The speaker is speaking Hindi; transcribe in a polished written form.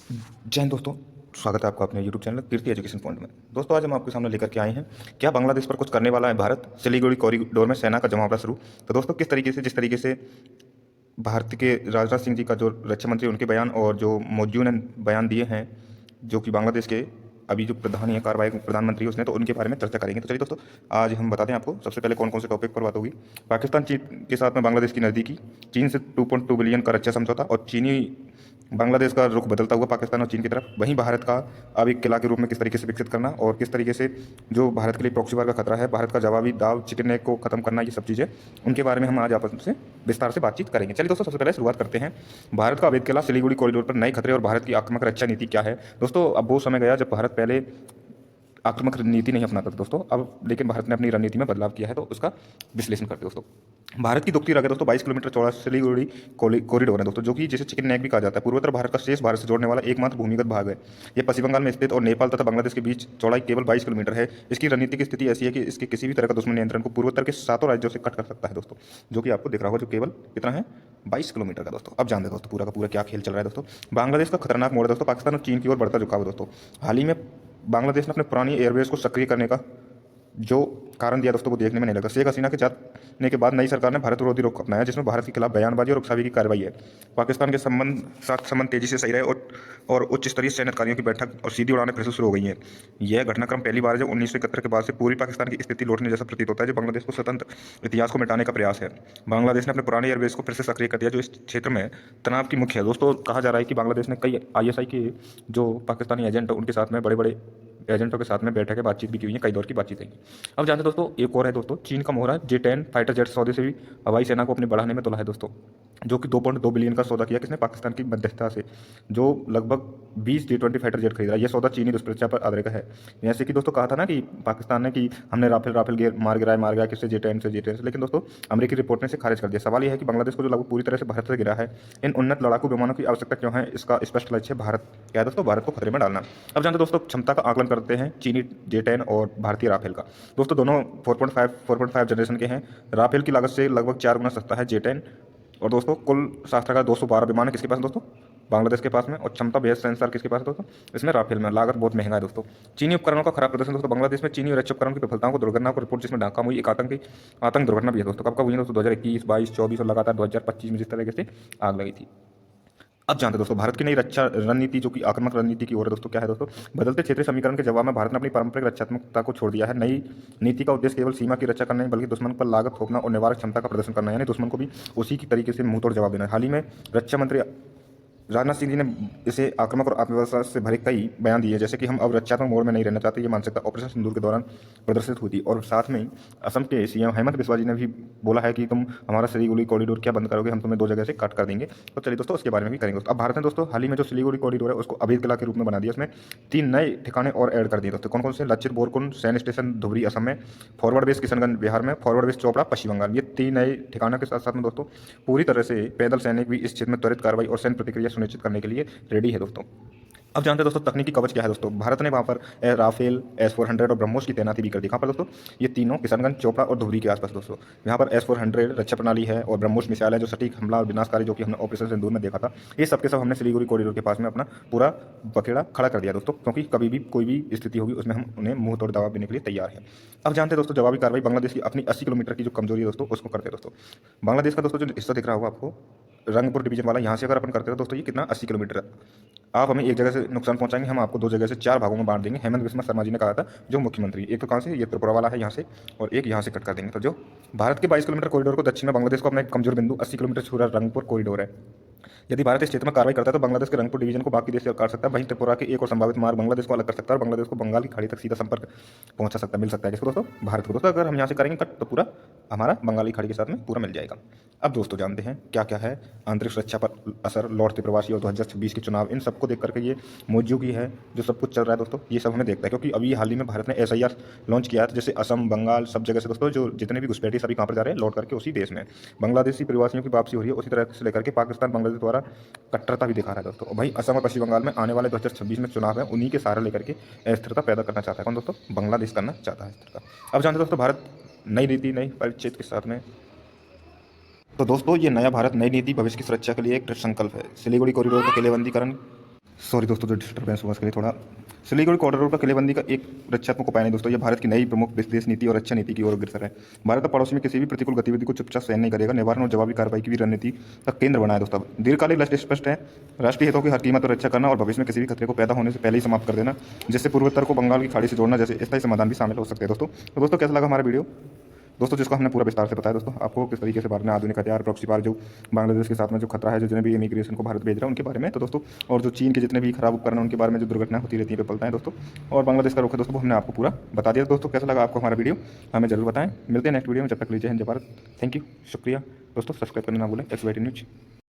जय हिंद दोस्तों। स्वागत है आपका अपने YouTube चैनल कीर्ति एजुकेशन पॉइंट में। दोस्तों आज हम आपके सामने लेकर के आए हैं, क्या बांग्लादेश पर कुछ करने वाला है भारत, सिलीगुड़ी कॉरिडोर में सेना का जमावड़ा शुरू। तो दोस्तों जिस तरीके से भारत के राजनाथ सिंह जी का जो रक्षा मंत्री उनके बयान और जो मोदी ने बयान दिए हैं, जो कि बांग्लादेश के अभी जो प्रधान है कार्यवाहक प्रधानमंत्री उसने, तो उनके बारे में चर्चा करेंगे। तो चलिए दोस्तों आज हम बताते हैं आपको सबसे पहले कौन कौन से टॉपिक पर बात होगी। पाकिस्तान चीन के साथ में बांग्लादेश की नज़दीकी, चीन से 2.2 बिलियन का रक्षा समझौता और चीनी बांग्लादेश का रुख बदलता हुआ पाकिस्तान और चीन की तरफ, वहीं भारत का अब एक किला के रूप में किस तरीके से विकसित करना और किस तरीके से जो भारत के लिए प्रॉक्सी वार का खतरा है, भारत का जवाबी दाव चिकन नेक को खत्म करना, ये सब चीज़ें उनके बारे में हम आज आपस में विस्तार से बातचीत करेंगे। चलिए दोस्तों सबसे पहले शुरुआत करते हैं। भारत का अवैध किला सिलीगुड़ी कॉरिडोर पर नए खतरे और भारत की आक्रामक रक्षा नीति क्या है। दोस्तों अब वो समय गया जब भारत पहले आक्रामक रणनीति नहीं अपनाता था दोस्तों, अब लेकिन भारत ने अपनी रणनीति में बदलाव किया है, तो उसका विश्लेषण करते हैं दोस्तों। भारत की दुखती रग है दोस्तों 22 किलोमीटर चौड़ा सिलीगुड़ी कॉरिडोर है दोस्तों, जो कि जिसे चिकन नेक भी कहा जाता है। पूर्वोत्तर भारत का शेष भारत से जोड़ने वाला एकमात्र भूमिगत भाग है। यह पश्चिम बंगाल में स्थित और नेपाल तथा बांग्लादेश के बीच चौड़ाई केवल 22 किलोमीटर है। इसकी रणनीतिक स्थिति ऐसी है कि इसके किसी भी तरह का दुश्मन नियंत्रण को पूर्वोत्तर के सातों राज्यों से कट कर सकता है दोस्तों, जो कि आपको दिख रहा होगा, जो केवल कितना है 22 किलोमीटर का दोस्तों। अब जानते हैं दोस्तों पूरा का पूरा क्या खेल चल रहा है दोस्तों। बांग्लादेश का खतरनाक मोड़ है दोस्तों, पाकिस्तान और चीन की ओर बढ़ता झुकाव है दोस्तों। हाल ही में बांग्लादेश ने अपने पुरानी एयरबेस को सक्रिय करने का जो कारण दिया दोस्तों, वो देखने में नहीं लगा। शेख हसीना के जाने के बाद नई सरकार ने भारत विरोधी रुख अपनाया, जिसमें भारत के खिलाफ बयानबाजी और उकसावे की कार्रवाई है। पाकिस्तान के संबंध तेजी से सही रहे और उच्च स्तरीय सैन्य अधिकारियों की बैठक और सीधी उड़ानें फिर से शुरू हो गई हैं। यह घटनाक्रम पहली बार है जब 1971 के बाद से पूरी पाकिस्तान की स्थिति लौटने जैसा प्रतीत होता है, जो बांग्लादेश को स्वतंत्र इतिहास को मिटाने का प्रयास है। बांग्लादेश ने अपने पुराने एयरबेस को फिर से सक्रिय कर दिया, जो इस क्षेत्र में तनाव की मुख्य है दोस्तों। कहा जा रहा है कि बांग्लादेश ने कई ISI के जो पाकिस्तानी एजेंट उनके साथ में बड़े बड़े एजेंटों के साथ में बैठक बातचीत भी की हुई है, कई दौर की बातचीत है। अब जानते हैं दोस्तों एक और है दोस्तों, चीन का मोहरा J-10 फाइटर जेट सौदे से भी हवाई सेना को अपने बढ़ाने में तुला है दोस्तों, जो कि 2.2 बिलियन का सौदा किया किसने, पाकिस्तान की मध्यस्थता से, जो लगभग 20 J-20 फाइटर जेट खरीद रहा है। यह सौदा चीनी दुष्प्रचार पर आधारित है। जैसे कि दोस्तों कहा था ना कि पाकिस्तान ने कि हमने राफेल मार गिराया किससे, J-10 से, लेकिन दोस्तों अमेरिकी रिपोर्ट ने इसे खारिज कर दिया। सवाल यह है कि बांग्लादेश को जो लगभग पूरी तरह से भारत से गिरा है, इन उन्नत लड़ाकू विमानों की आवश्यकता क्यों है, इसका स्पष्ट लक्ष्य भारत क्या है दोस्तों, भारत को खतरे में डालना। अब जानते दोस्तों क्षमता का आकलन करते हैं चीनी J-10 और भारतीय राफेल का। दोस्तों दोनों 4.5 जनरेशन के हैं। राफेल की लागत से लगभग 4 गुना सस्ता है J-10, और दोस्तों कुल शास्त्र का 212 विमान है किसके पास दोस्तों, बांग्लादेश के पास में, और क्षमता बेहद सेंसर किसके पास है दोस्तों, इसमें राफेल में। लागत बहुत महंगा है दोस्तों। चीनी उपकरणों का खराब प्रदर्शन दोस्तों, बांग्लादेश में चीनी और रक्षा उपकरणों की विफलताओं को दुर्घटना को रिपोर्ट जिसमें नाकाम हुई एक आतंक दुर्घटना भी है दोस्तों। कब कब हुई है दोस्तों, 2021, 22, 24 और लगातार 2025 में जिस तरीके से आग लगी थी। अब जानते हैं दोस्तों भारत की नई रक्षा रणनीति, जो कि आक्रामक रणनीति की ओर है दोस्तों, क्या है दोस्तों, बदलते क्षेत्रीय समीकरण के जवाब में भारत ने अपनी पारंपरिक रक्षात्मकता को छोड़ दिया है। नई नीति का उद्देश्य केवल सीमा की रक्षा करना नहीं, बल्कि दुश्मन पर लागत थोपना और निवारक क्षमता का प्रदर्शन करना है, यानी दुश्मन को भी उसी की तरीके से मुंहतोड़ जवाब देना है। हाल ही में रक्षा मंत्री राजनाथ सिंह जी ने इसे आक्रामक और आत्मविश्वास से भरे कई बयान दिए, जैसे कि हम अब रक्षात्मक मोड में नहीं रहना चाहते। ये मानसिकता ऑपरेशन सिंदूर के दौरान प्रदर्शित हुई थी। और साथ में असम के CM हेमंत बिस्वा जी ने भी बोला है कि तुम हमारा सिलीगुड़ी कॉरिडोर क्या बंद करोगे, हम तुम्हें 2 जगह से कट कर देंगे। तो चलिए दोस्तों उसके बारे में भी करेंगे दोस्तों। अब भारत ने दोस्तों हाल ही में जो सिलीगुड़ी कॉरिडोर है उसको अवैध किला के रूप में बना दिया। उसमें 3 नए ठिकाने और ऐड कर दिए दोस्तों। कौन कौन से, लचित बोरकुंड सैन्य स्टेशन धुबरी असम में, फॉरवर्ड बेस किशनगंज बिहार में, फॉरवर्ड बेस चोपड़ा पश्चिम बंगाल। ये 3 नए ठिकानों के साथ साथ में दोस्तों पूरी तरह से पैदल सैनिक भी इस क्षेत्र में त्वरित कार्रवाई और सैन्य प्रतिक्रिया सुनिश्चित करने के लिए रेडी है दोस्तों। अब जानते हैं दोस्तों तकनीकी कवच क्या है दोस्तों। भारत ने वहाँ पर राफेल S-400 और ब्रह्मोस की तैनाती भी कर दी। कहाँ पर दोस्तों, ये तीनों किशनगंज चोपड़ा और धुबरी के आसपास दोस्तों। यहाँ पर S-400 रक्षा प्रणाली है और ब्रह्मोस मिसाइल है, जो सटीक हमला और विनाशकारी, जो कि हमने ऑपरेशन सिंदूर में देखा था। ये सबके सब हमने सिलीगुड़ी कॉरिडोर के पास में अपना पूरा बखेड़ा खड़ा कर दिया दोस्तों, क्योंकि कभी भी कोई भी स्थिति होगी उसमें हम उन्हें मुंह तोड़ जवाब देने के लिए तैयार हैं। अब जानते हैं दोस्तों जवाबी कार्रवाई बांग्लादेश की अपनी 80 किलोमीटर की जो कमजोरी है दोस्तों, उसको करते हैं दोस्तों। बांग्लादेश का दोस्तों जो हिस्सा दिख रहा होगा आपको, रंगपुर डिवीजन वाला, यहाँ से अगर अपन करते हैं दोस्तों, ये कितना 80 किलोमीटर है। आप हमें एक जगह से नुकसान पहुंचाएंगे, हम आपको 2 जगह से 4 भागों में बांट देंगे। हेमंत बिस्वा शर्मा जी ने कहा था, जो मुख्यमंत्री। एक तो कहाँ से, ये त्रिपुरा वाला है यहाँ से, और एक यहाँ से कट कर देंगे। तो जो भारत के 22 किलोमीटर कॉरिडोर को दक्षिण में बांग्लादेश को अपना एक कमजोर बिंदु 80 किलोमीटर छूरा रंगपुर कॉरिडोर है। यदि भारत इस क्षेत्र में कार्रवाई करता है तो बांग्लादेश के रंगपुर डिवीजन को बाकी देश से काट सकता है। वहीं त्रिपुरा के एक और संभावित मार्ग बांग्लादेश को अलग कर सकता है और बांग्लादेश को बंगाल की खाड़ी तक सीधा संपर्क पहुंचा सकता है, मिल सकता है। किसको दोस्तों, भारत को दोस्तों। अगर हम यहाँ से करेंगे कट तो पूरा हमारा बंगाली खाड़ी के साथ में पूरा मिल जाएगा। अब दोस्तों जानते हैं क्या क्या है आंतरिक सुरक्षा पर असर, लौटते प्रवासी और 2026 के चुनाव, इन सबको देख करके ये मौजूद की है जो सब कुछ चल रहा है दोस्तों, ये सब हमें देखता है। क्योंकि अभी हाल ही में भारत ने SIR लॉन्च किया है, जैसे असम, बंगाल, सब जगह से दोस्तों जो जितने भी घुसपैठी सभी कहाँ पर जा रहे हैं, लौट करके उसी देश में बांग्लादेशी प्रवासियों की वापसी हो रही है। उसी तरह से लेकर के पाकिस्तान बांग्लादेश द्वारा कट्टरता भी दिखा रहा है दोस्तों। भाई असम और पश्चिम बंगाल में आने वाले 2026 में चुनाव है, उन्हीं के सहारा लेकर के अस्थिरता पैदा करना चाहता है। कौन दोस्तों, बांग्लादेश करना चाहता है अस्थिरता। अब जानते दोस्तों भारत नई नीति नई परिचित के साथ में, तो दोस्तों ये नया भारत नई नीति भविष्य की सुरक्षा के लिए एक संकल्प है। सिलीगुड़ी कॉरिडोर का किलेबंदीकरण सॉरी दोस्तों, जो डिस्टर्बेंस हुआ उसके लिए थोड़ा। सिलीगुड़ी कॉरिडोर पर किलेबंदी का एक रक्षात्मक उपाय नहीं दोस्तों, ये भारत की नई प्रमुख विदेश नीति और रक्षा नीति की ओर अग्रसर है। भारत अब पड़ोसी में किसी भी प्रतिकूल गतिविधि को चुपचाप सहन नहीं करेगा, निवारण और जवाबी कार्रवाई की भी रणनीति का केंद्र बना है दोस्तों। दीर्घकालिक लक्ष्य स्पष्ट है, राष्ट्रीय हितों की हर कीमत पर रक्षा करना और भविष्य में किसी भी खतरे को पैदा होने से पहले ही समाप्त कर देना, जिससे पूर्वोत्तर को बंगाल की खाड़ी से जोड़ना जैसे स्थायी समाधान भी शामिल हो सकते हैं दोस्तों। तो दोस्तों कैसा लगा हमारा वीडियो दोस्तों, जिसको हमने पूरा विस्तार से बताया दोस्तों, आपको किस तरीके से भारत में आधुनिक हथियार, प्रॉक्सी वार, जो बांग्लादेश के साथ में जो खतरा है, जो जितने भी इमिग्रेशन को भारत भेज रहा है उनके बारे में तो दोस्तों, और जो चीन के जितने भी खराब उपकरण उनके बारे में जो दुर्घटना होती रहती है, विफलता है दोस्तों, और बांग्लादेश का रुख है दोस्तों, वो हमने आपको पूरा बता दिया दोस्तों। कैसा लगा आपको हमारा वीडियो हमें जरूर बताएं। मिलते हैं नेक्स्ट वीडियो में, जब तक लीजिए हिंद भारत। थैंक यू, शुक्रिया दोस्तों। सब्सक्राइब करना ना भूलें। XYT news.